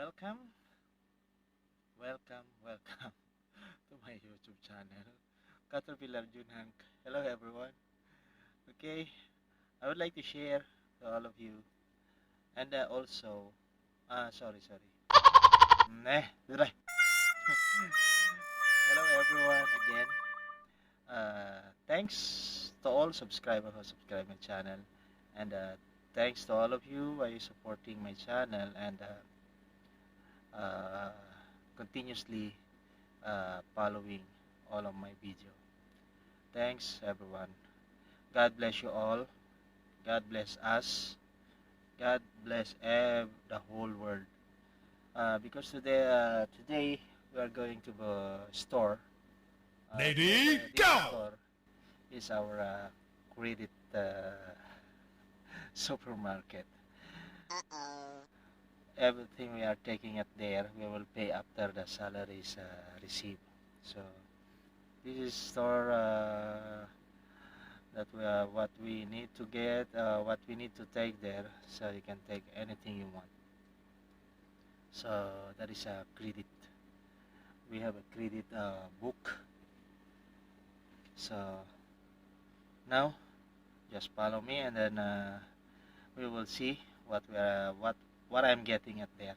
welcome, welcome to my YouTube channel, Caterpillar Junhank. Hello everyone. Okay, I would like to share to all of you, and also, sorry. Duray. Hello everyone again. Thanks to all subscribers who subscribe my channel, and thanks to all of you who are supporting my channel and uh, continuously following all of my video. Thanks everyone. God bless you all. God bless us. God bless the whole world. Because today we are going to the store. Ready, This go! store is our credit supermarket. Everything we are taking it there, we will pay after the salaries received. So this is store that what we need to get, what we need to take there, so you can take anything you want. So that is a credit. We have a credit book. So now just follow me, and then we will see what what I'm getting at there.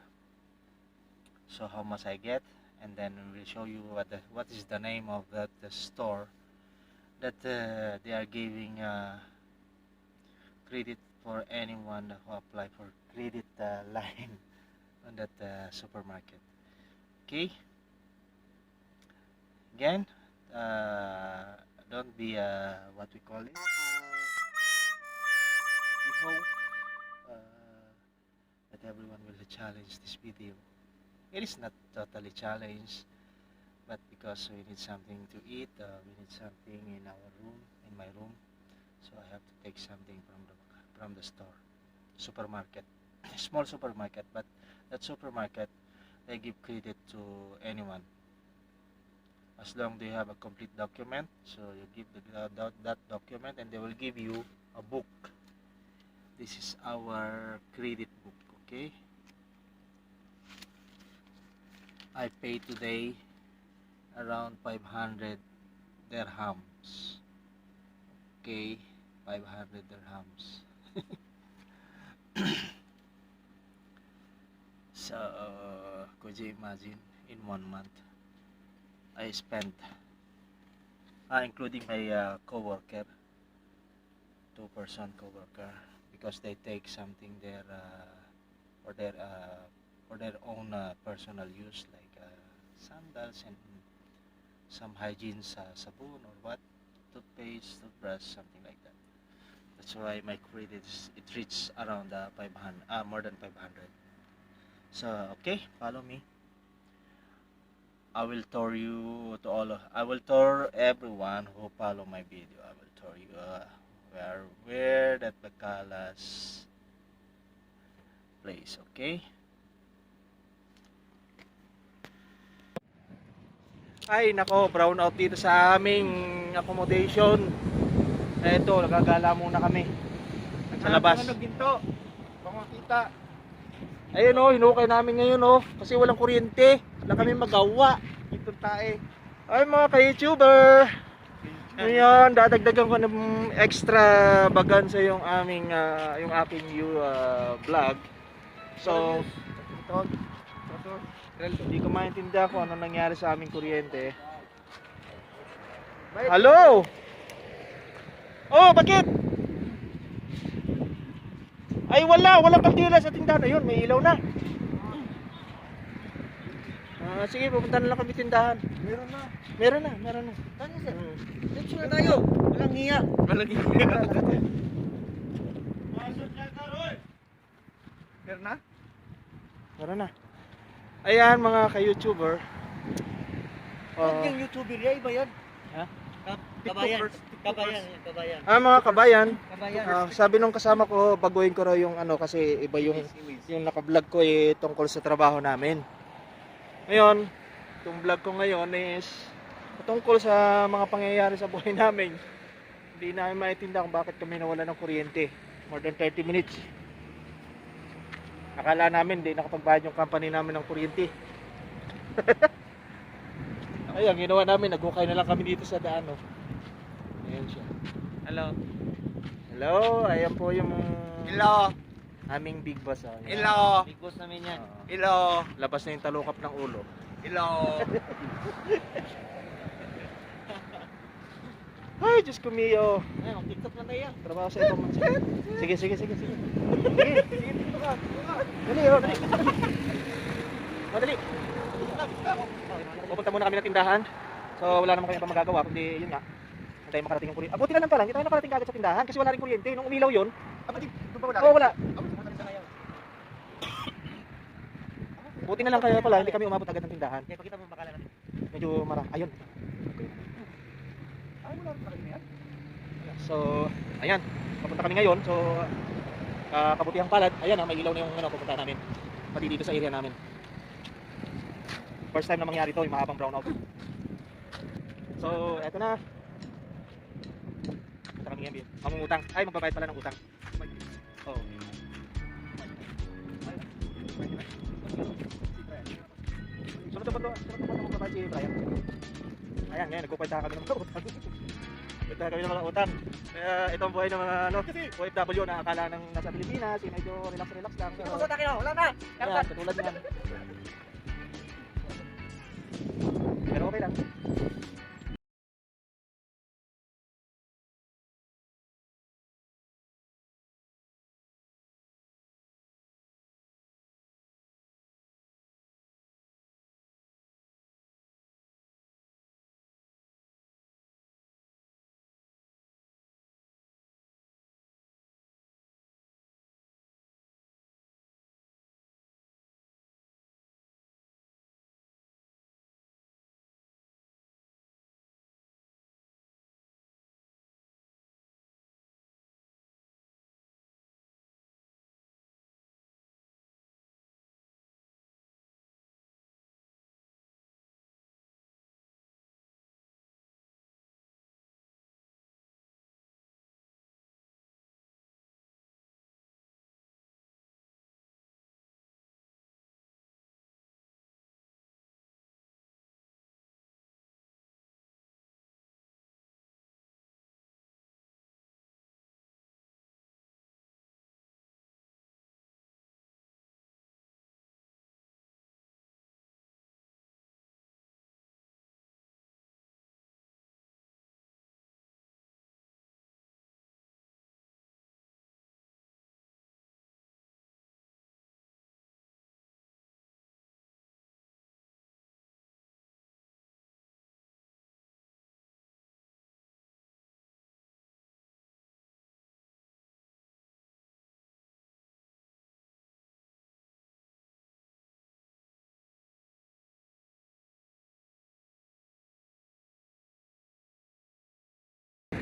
So how much I get, and then we'll show you what is the name of the store that they are giving credit for anyone who apply for credit line on that supermarket. Okay. Again, don't be what we call it. We hope that everyone will challenge this video. It is not totally challenged, but because we need something to eat, we need something in our room, in my room, so I have to take something from the store, supermarket, small supermarket, but that supermarket they give credit to anyone as long they have a complete document. So you give that document, and they will give you a book. This is our credit book. Okay, I paid today around 500 dirhams. Okay, 500 dirhams. So could you imagine, in 1 month I spent, including my co-worker, 2-person co-worker, because they take something there for their own personal use, like sandals and some hygiene sabon or what, toothpaste, toothbrush, something like that. That's why my credit it reached around 500, more than 500. So okay, follow me. I will tour everyone who follow my video. I will tour you where that Bacalas place. Okay. Ay nako, brown out dito sa aming accommodation. Eto, nagagala muna kami sa labas. Ano ginto? Baka makita. Ayun oh, hinukay namin ngayon oh, kasi walang kuryente. Wala kami magawa. Ginto tae. Ay mga ka-YouTuber. Ngayon, dadagdagan ko ng extra bagansa yung yung aking vlog. So, hindi ko maintindihan kung ano nangyari sa aming kuryente. Hello? Oh, bakit? Ay walang kandila sa tindahan. Ayun, may ilaw na. Sige, pupunta na lang kami tindahan. Meron na. Tanya sir. Let's na tayo. Walang hiya. Meron na. Ayan mga ka-YouTuber. Yung YouTuber ya, iba yan. Ha? Kabayan. Mga kabayan. Kabayan. Sabi nung kasama ko, baguhin ko raw yung kasi iba yung naka-vlog ko tungkol sa trabaho namin. Ngayon, itong vlog ko ngayon is tungkol sa mga pangyayari sa buhay namin. Hindi namin maintindihan kung bakit kami nawala ng kuryente. More than 30 minutes. Akala namin hindi nakapagbayad yung company namin ng kuryente. Ayun, ginawa namin, naghukay na lang kami dito sa daan, no. Ayan siya. Hello. Hello, ayan po yung Hello. aming big boss. Oh. Ayan. Hello. Big boss namin yan. Oo. Hello. Labas na yung talukap ng ulo. Hello. Ay, Diyos ko mio. Ay, mag-tiktok lang tayo. Trabaho sa ibang bansa. Sige. Sige, dito ka. Dali, oh, dali. Madali. Pupunta muna kami ng tindahan. So, wala naman kami pa magagawa. Kundi, yun nga. Hintayin makarating yung kuryente. Buti na lang pala. Hindi tayo nakarating agad sa tindahan. Kasi wala rin kuryente. Nung umilaw yun. Doon ba wala? Oo, wala. Buti na lang kaya pala. Hindi kami umabot agad ng tindahan. Okay, pakita mo bakala natin. Medyo ayun. Ay, wala rin pala yan. So, ayan. Papunta kami ngayon. So, kabutihang palad. Ayan, may ilaw na yung pupunta namin. Pati dito sa area namin. First time na mangyari to, yung mahabang brownout. So, eto na. Punta kami ngayon. Mamungutang. Ay, magbabayad pala ng utang. Oh. Sunod na ba magbabayad si Brian? Ayan, ngayon, nagpupunta kami ng mga utang. Punta kami ng mga utang. Kaya ito ang buhay ng mga OFW na akala ng nasa Pilipinas, medyo relax lang. Ito mo sa takin, wala na. Ayan, katulad niyan. Pero okay lang.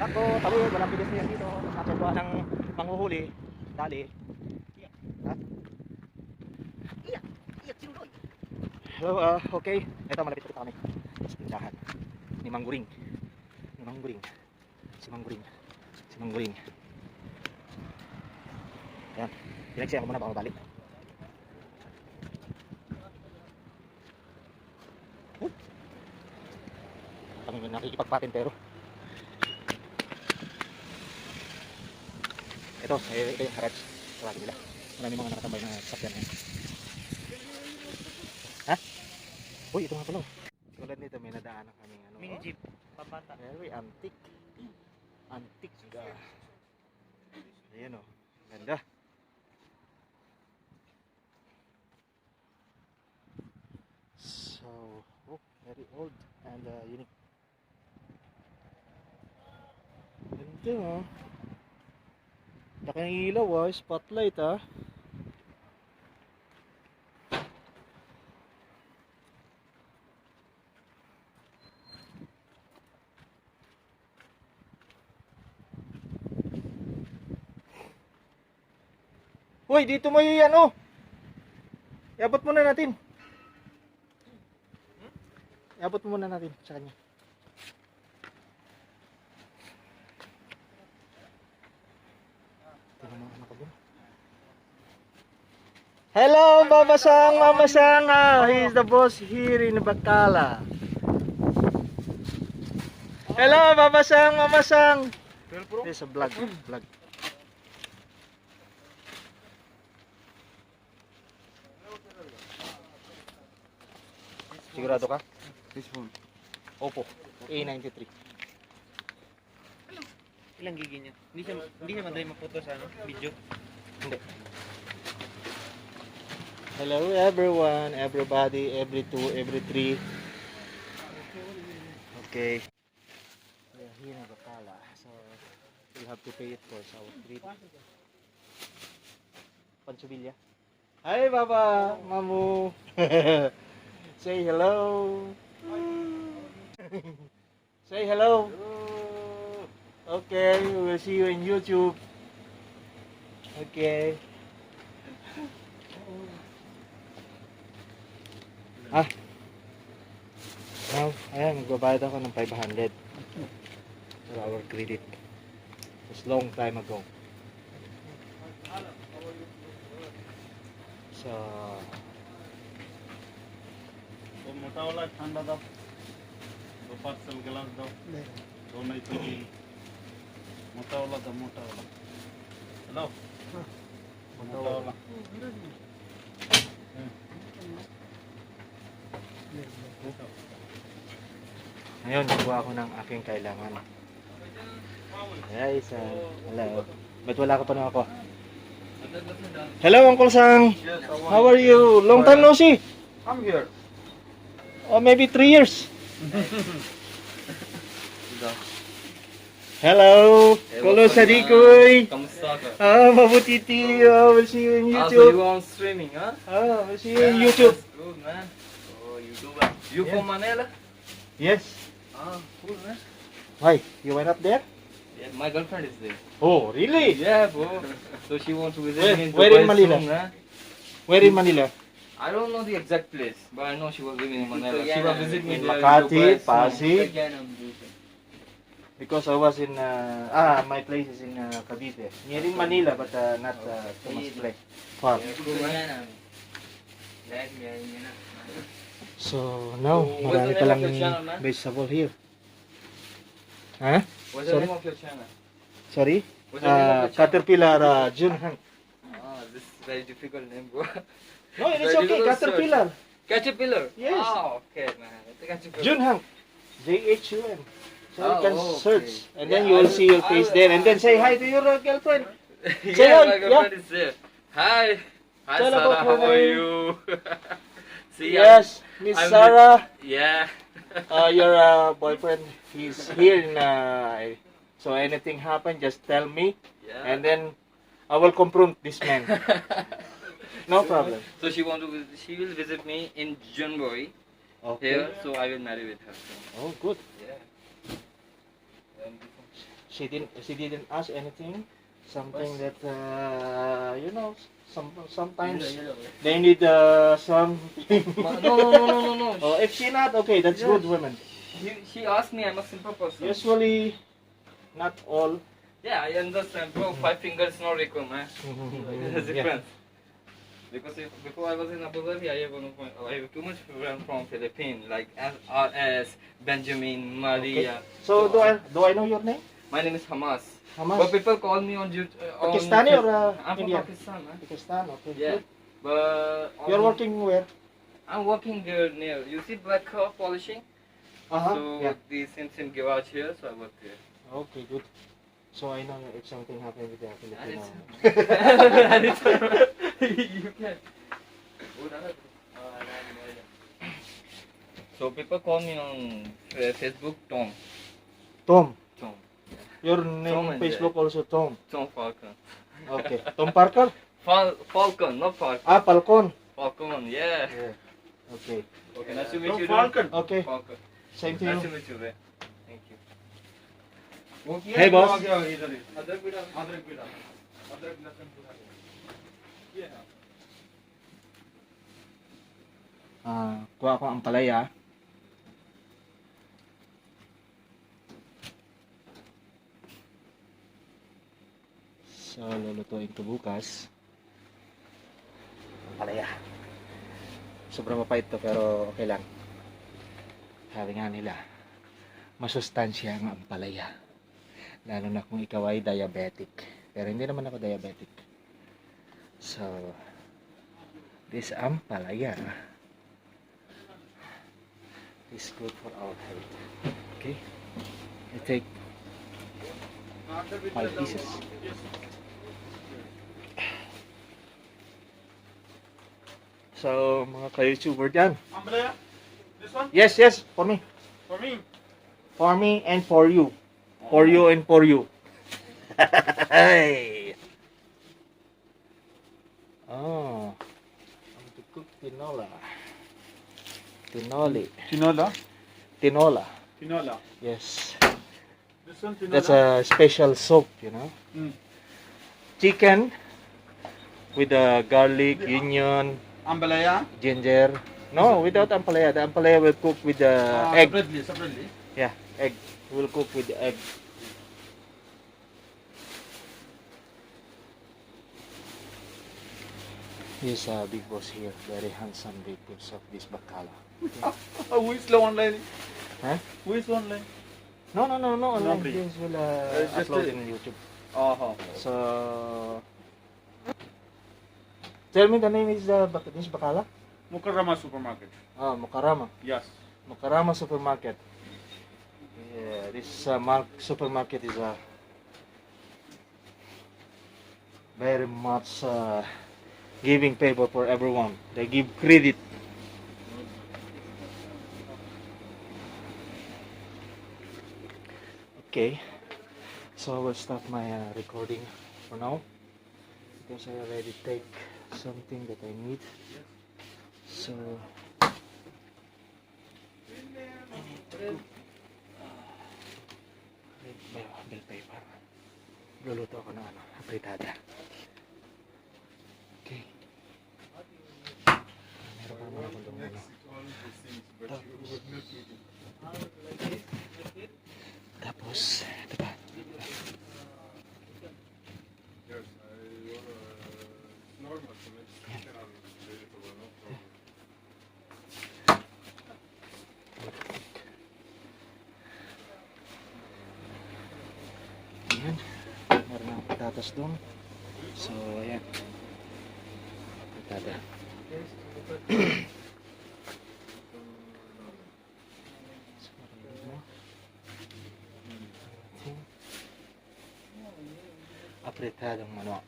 Ako, tawid, walang pedestrian dito. Nakasagawa ng manghuhuli. Dali. Ha? Iyak, sinuloy. Hello, okay. Ito, malapit kami sa tindahan. Ni Mangguring. Si Mangguring. Ayan. Pinagsaya ko muna baka mabalik. Kami nakikipagpatin pero ito yung garage. Tawagin nila. Marami mga nakatambay na sasakyan ngayon. Ha? Uy, ito nga pala. Tulad nito may nadaanan kami ano. Mini jeep, pambata. Very antique. Antique. Ayan o. Ganda. So, very old and unique. Ganda o. Laki ng ilaw spotlight Uy, dito mo yung ano. Iabot muna natin. Iabot muna natin sa kanya. Tingnan mo ano ka dun. Hello, Mama Sang, Mama Sang. He's the boss here in Bacala. Hello, Mama Sang, Mama Sang. This is a vlog. Sigurado ka? This phone. Oppo A93. Ilang gigi niya? Hindi siya madali maputo sa ano, video. Hindi. Hello everyone, everybody, every two, every three. Okay. We are here in Bacala, so we'll have to pay it first. Our trip. Pansubilya. Hi Baba, Mamu. Say hello. Say hello. Okay, we'll see you in YouTube. Okay. Now, ayan, magbabayad ako ng 500 for our credit. It was long time ago. So, मोटा वाला ठंडा दो दो पार्सल गिलास दो दो नहीं तो ये मोटा वाला दो मोटा वाला हेलो मोटा वाला ngayon, kuha ako ng aking kailangan. Hey, isa. Hello. Ba't wala ka pa na ako? Hello, Uncle Sang. How are you? Long time no see. I'm here. Or maybe 3 years. Hello. Hello, Sadikoy. Kamusta ka? Mabuti tiyo. We'll see you in So YouTube. you on streaming, huh? We'll see you in YouTube. That's good, man. Oh, YouTuber. You from Manila? Yes. Ah, cool, man. Why? You went up there? Yeah, my girlfriend is there. Oh, really? Yeah, bro. So she wants to visit Where- me in where in Dubai Manila? soon, huh? Where in Manila? I don't know the exact place, but I know she was living in Manila. She will visit me In there Makati, Dubai soon. Pasig. Because I was in, my place is in Cavite. Near in Manila, but not too much place. Far. Cool, man. So, now, So, what's the marami name palang of your channel, man? vegetable here. Huh? What's the Sorry? name of your channel? Sorry? What's the name of your channel? Caterpillar Junhang. Ah, this is very difficult name, bro. No, it's Very okay. difficult Caterpillar. Caterpillar? Yes. Ah, okay, man. It's a caterpillar. Junhang. JHUN. So you Oh, can okay. search. And then Yeah, you will I see your will- face I will- there. And then say hi to your girlfriend. Say Yeah, hi, my girlfriend is there. Hi. Hi, Tell Sarah. about her How are name. you? See, Yes, Miss I'm Sarah. Yeah. Your boyfriend, he's here in, so anything happen, just tell me. Yeah. And then I will confront this man. No problem. So she will visit me in January Okay. here, so I will marry with her. So, Oh, good. yeah. And She didn't ask anything. Something that sometimes they need something. no. Oh, if she not okay, that's Yes. good women. She asked me, I'm a simple person. Usually, not all. Yeah, I understand, bro. 5 fingers no record, man. There's a Yeah. difference. Because before I was in Abu Dhabi, I have too much friends from Philippines, like RS, Benjamin, Maria. So do I know your name? My name is Hamas. Hamas? But people call me on YouTube. Pakistani or I'm from Indian? Pakistan, man. Pakistan. Okay. Yeah. Good. But You're working where? I'm working there near. You see black car polishing? Uh-huh. So Yeah. the same garage here, so I work there. Okay, good. So I know if something happened with the Filipino. And it's you can. So people call me on Facebook Tom. Tom. Tom. Your name Tom on and Facebook also Tom. Tom Falcon. Okay. Tom Parker? Falcon, not Falcon. Falcon. Falcon, yeah. Yeah. Okay. Okay, nice to meet Tom you. Falcon. Okay. Falcon. Same to Nice to you. meet you, man. Thank you. Hey, boss. Adrak bida. Kuha ko ang palaya. So, lulutuin ko bukas. Palaya. Sobrang mapait to pero okay lang. Sabi nga nila, masustansya ang ampalaya. Lalo na kung ikaw ay diabetic. Pero hindi naman ako diabetic. So, this ampalaya is good for our health. Okay? I take 5 pieces. So, mga ka-YouTuber dyan. Umbrella? This one? Yes, yes, for me. For me? For me and for you. For you and for you. Hey. Oh. I'm to cook tinola. Tinoli. Tinola? Tinola. Tinola. Yes. This one, tinola? That's a special soup, you know. Mm. Chicken with the garlic, onion, Ambalaya? ginger. No, without ampalaya. The ampalaya will cook with the egg. Separately. Yeah, egg. We'll cook with the egg. He's a big boss here. Very handsome big boss of this Bacala. Who is the online? Huh? Who is online? No. Online. Nobody. This will Just upload a- in YouTube. Oh. So, tell me the name is this Bacala? Mukarrama supermarket. Ah, Mukarama. Yes. Mukarama supermarket. Yeah, this supermarket is very much giving favor for everyone. They give credit. Okay, so I will stop my recording for now because I already take something that I need. So I need to cook. May bell paper. Luluto ako ng apritada. Okay. Meron pa naman akong doon. Tapos, ito pa. Ayan. Meron ng patatas doon. So, ayan. Patada. So, marinig mo. Apretadong manok.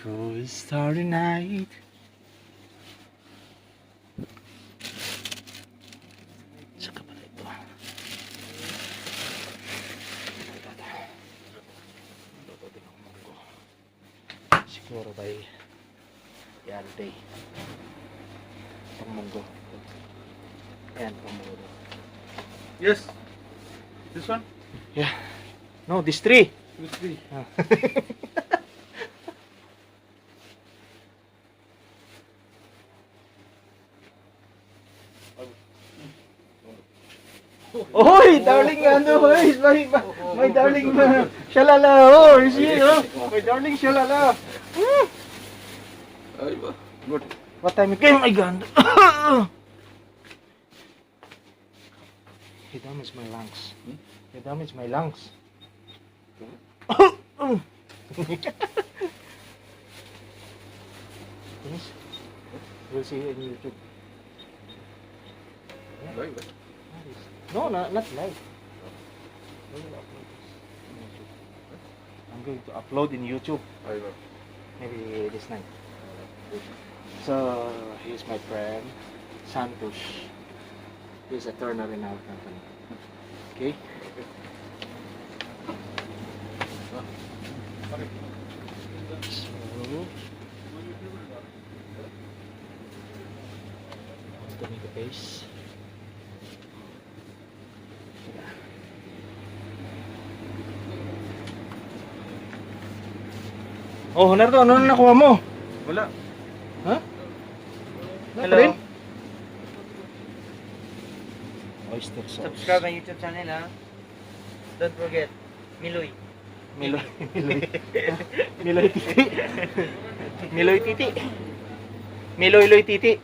Through a starry night. Saka pala ito. Luto din ang munggo. Siguro by Yante. Pang munggo. Ayan, pang munggo. Yes. This one? Yeah. No, this three. This three. Oy, darling, ano, oy, my darling, shalala, oh, is he, oh, my darling, shalala. Good. What time it came, my God. He damaged my lungs. He damaged my lungs. Finish? We'll see you in YouTube. No, not live. We will upload this in YouTube. I'm going to upload in YouTube. Maybe this night. So, he's my friend, Santosh. He's a turner in our company. Okay? So, to make a base. Oh, Nardo, ano na nakuha mo? Wala. Ha? Hello. Rin? Oyster sauce. Subscribe my YouTube channel, ha? Don't forget, Miloy. Miloy. Miloy Titi. Miloy Titi. Miloy Loy Titi.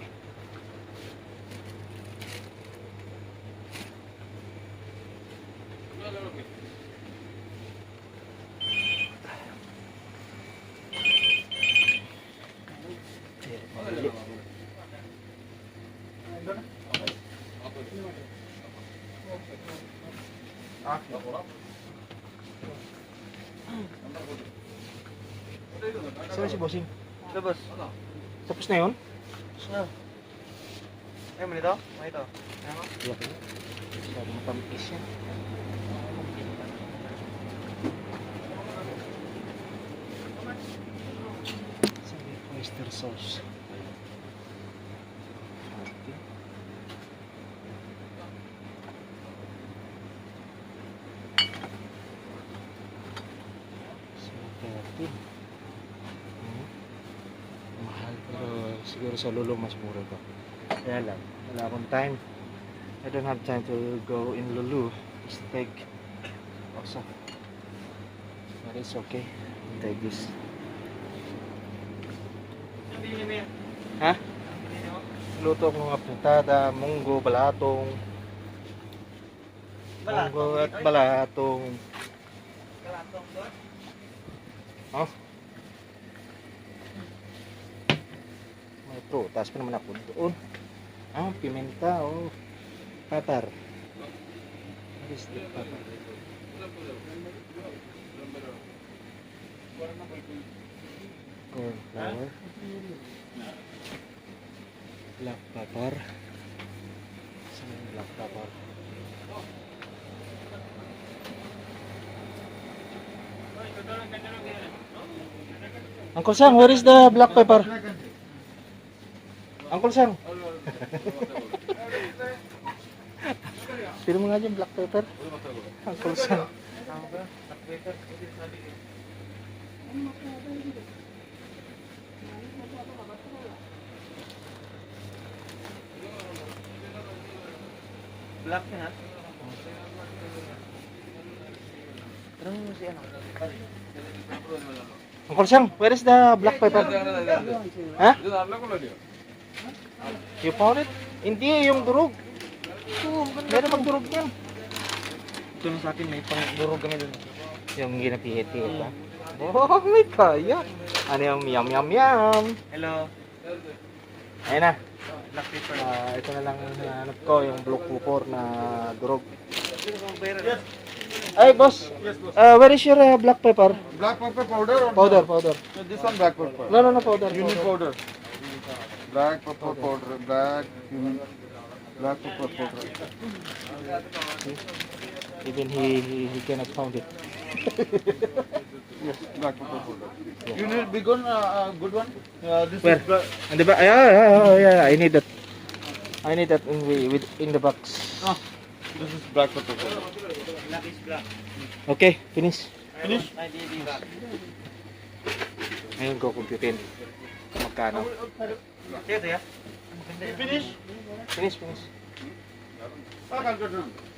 Saan si Bossing? Labas. Tapos na yun? Ano? Ay, mo nito? Mo ito. Iya ko. Sabi mo tampis yan. Sabi oyster sauce. Okay. So, 13. Mahal pero siguro sa Lulu mas mura to. Kaya lang, wala akong time. I don't have time to go in Lulu. Steak. Also. But it's okay. I'll take this. Ha? Luto ko mga putada, munggo, balatong. Munggo at balatong. Oh. May prutas pa naman ako doon. Ah, pimenta, oh. Patar. What is the patar? Corn flour. Black pepper. Saan yung black pepper? Uncle Sang, where is the black pepper? Uncle Sang. Sino mo nga dyan, black pepper? Uncle Sang. Black na. Parang mo si ano? Uncle Sang, where is the black pepper? Ha? You found it? Hindi, yung durog. Meron magdurog yan. Ito na sa akin, may pang-durog kami dun. Yung ginapihit-hihit ba? Oh, may kaya. Ano yung yum yum yum? Hello. Ayun na. Black pepper. Ito na lang hanap ko, yung blue pupor na durog. Yes. Ay, boss. Where is your black pepper? Black pepper powder or Powder, powder. no, this one black pepper. No, powder. You need powder. Black pepper powder. Black pepper powder. Even he cannot find it. Yes, black pepper powder. You need big one, good one. This Where? is black. Andi ba? Yeah. I need that. I need that in the box. This is black pepper powder. Black is black. Okay, finish. Finish? I did it. Ngayon ko computein. Magkano? Ito ya? Finish? Finish. Calculate.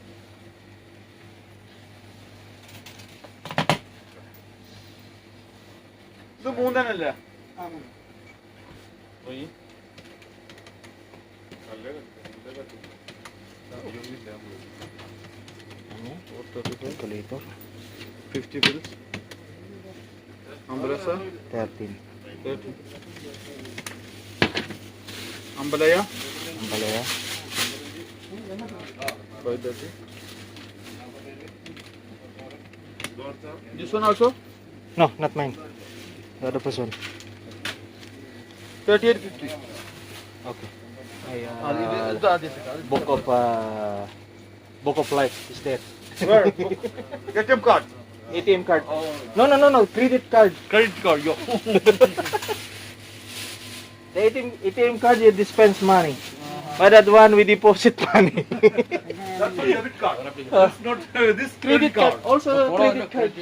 ഇത് മൂന്നെണ്ണല്ലേ പോയി Calculator. 50 bills. Ambalasa 13. 30. Ambalaya Ang balaya. 530. This one also No, not mine. The other person. 3850. Okay. I, book of life is there. Where? ATM card. ATM card. No. Credit card. Credit card. Yo. The ATM card you dispense money. But that one we deposit money. That's a debit card. That's not this Credit card. Also credit card.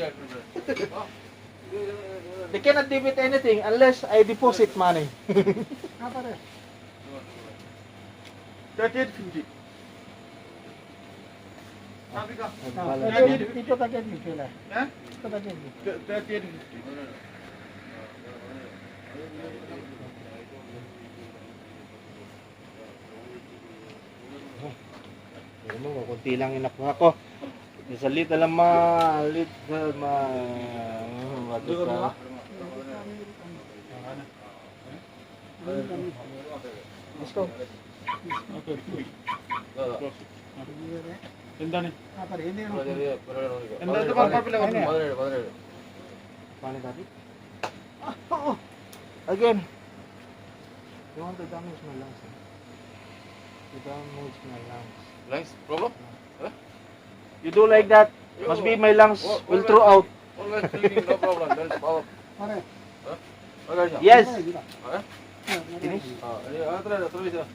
They cannot debit anything unless I deposit money. 3850. Sabi ka. Ito kagad ni sila. Ha? Ito kagad ni. 30. Alam mo, kunti lang yung nakuha ko. It's a little what is that? Let's go. എന്താണ് Apa ini? എന്താ ഇത് കുഴപ്പമില്ല Paano dati? Again. You want to damage my lungs. You damage my lungs. Lungs problem? You do like that, must be my lungs will throw out. Always cleaning, no problem. That's power. Mana? Yes. Finish. Ini ada terus ya.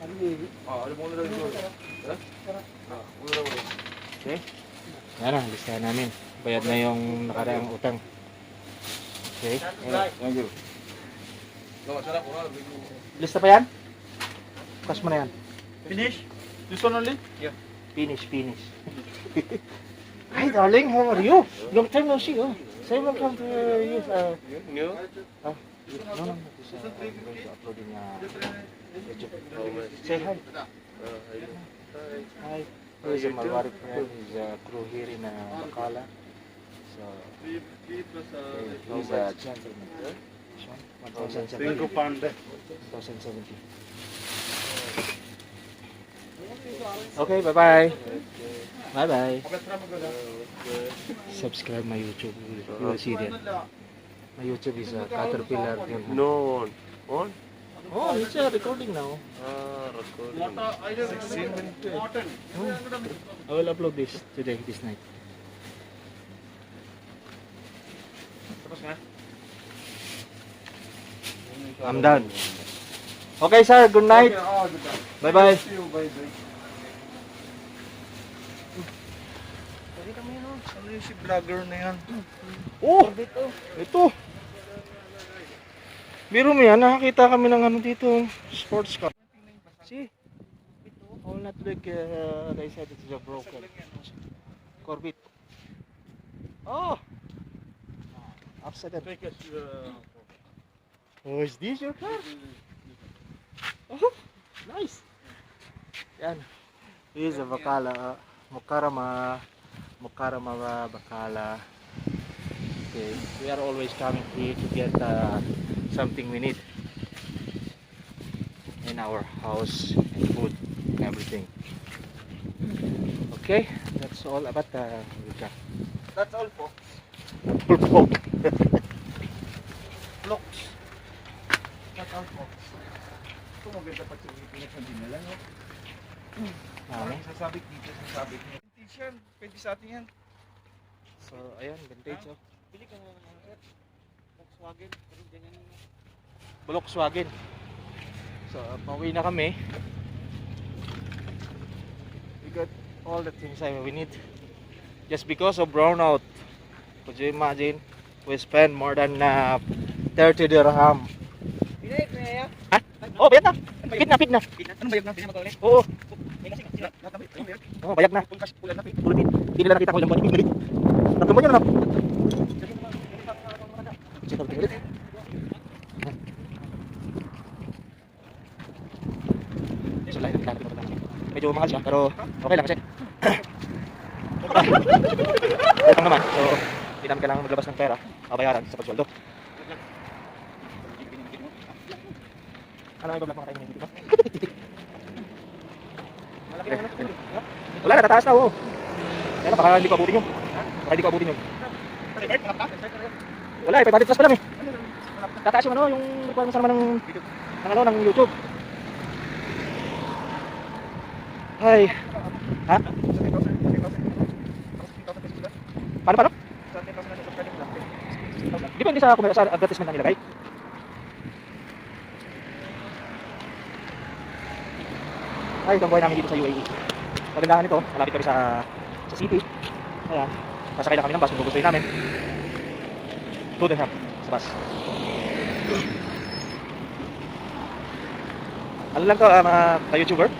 Ini. Ada mulai dari dulu. Mulai. Okay. Yan na, listahan namin. Bayad na yung nakaraang utang. Okay. Thank you. Kalau cara kurang Lista pa yan? Bukas mo na yan. Finish? This one only? Finish. Hi darling, how are you? Long time no see. Oh. Say welcome to you. new. No. This, I'm going to uploading YouTube. Say hi. Hi. He's a Malwari friend. He's a crew here in Bacala. So he's a gentleman. 1,070. Ringo Pande. 2017. Okay, bye-bye. Bye-bye. Subscribe my YouTube. You will see that. My YouTube is Caterpillar. No on. Oh, it's recording now. Recording. 16 minutes. I will upload this today, this night. I'm done. Okay, sir. Good night. Bye-bye. See you. Bye. Ano yung si vlogger na yan? Oh, ito. Biro mo yan, nakakita kami ng ano dito, sports car. See? All not like they said it's a broken. Corvette. Oh! Accident. Oh, is this your car? Oh, nice. Yan. This is a Bacala. Mukarama Bacala. Okay, we are always coming here to get something we need in our house and food and everything. Okay, that's all about Wika. That's all po. Blocks. That's all po. Ito maganda pa sa pinagsabihan no? Parang sasabit dito, sasabit niya. Vintage yan, pwede sa atin yan. So, ayan, vintage oh. Bili ka na ng Volkswagen. Pero ganyan yung Volkswagen. So, pauwi na kami. We got all the things we need. Just because of brownout. Could you imagine? We spend more than 30 dirham. Pinay, pinay. Ha? Oh, bayad na. Pit na. Anong bayag na? Pinay mo to Oo. May lasing. Sila. Natabit. Anong bayag? Oh, bayad na. Pulkas. Pulan na. Puro pit. Hindi nila nakita ko ilang buwan yung bilit. Tatlong buwan yun na. Sino ang bilit? So, lahat ng kapit na. Medyo mahal siya, pero okay lang kasi. Utang naman. So, hindi namin kailangan maglabas ng pera. Babayaran sa pagsweldo. Ano yung iba-vlog mga tayo ng dito? Wala na, tataas na, oo. Kaya na, baka hindi ko abutin yun. Baka hindi ko abutin yun. Wala, 500 plus pa lang eh. Tataas yung ano, yung requirements naman ng YouTube. Ay. Ha? Paano? Di ba hindi sa advertisement na nilagay? Ay, itong buhay namin dito sa UAE. Magandahan nito, malapit kami sa city. Ayan, sasakay lang kami ng bus kung gugustuhin namin. Tottenham, sa bus. Ano lang to, mga YouTuber?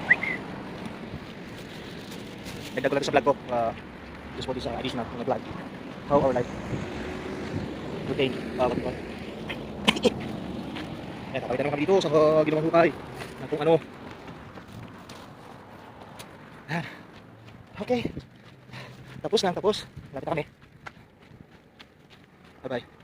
dagdag ko lang sa vlog ko. Just for this additional na vlog. How our life routine. What ko. Eh, kakawin na kami dito sa ginawang hukay. Na kung ano. Okay. Tapos na, tapos. Lapit na kami. Bye-bye.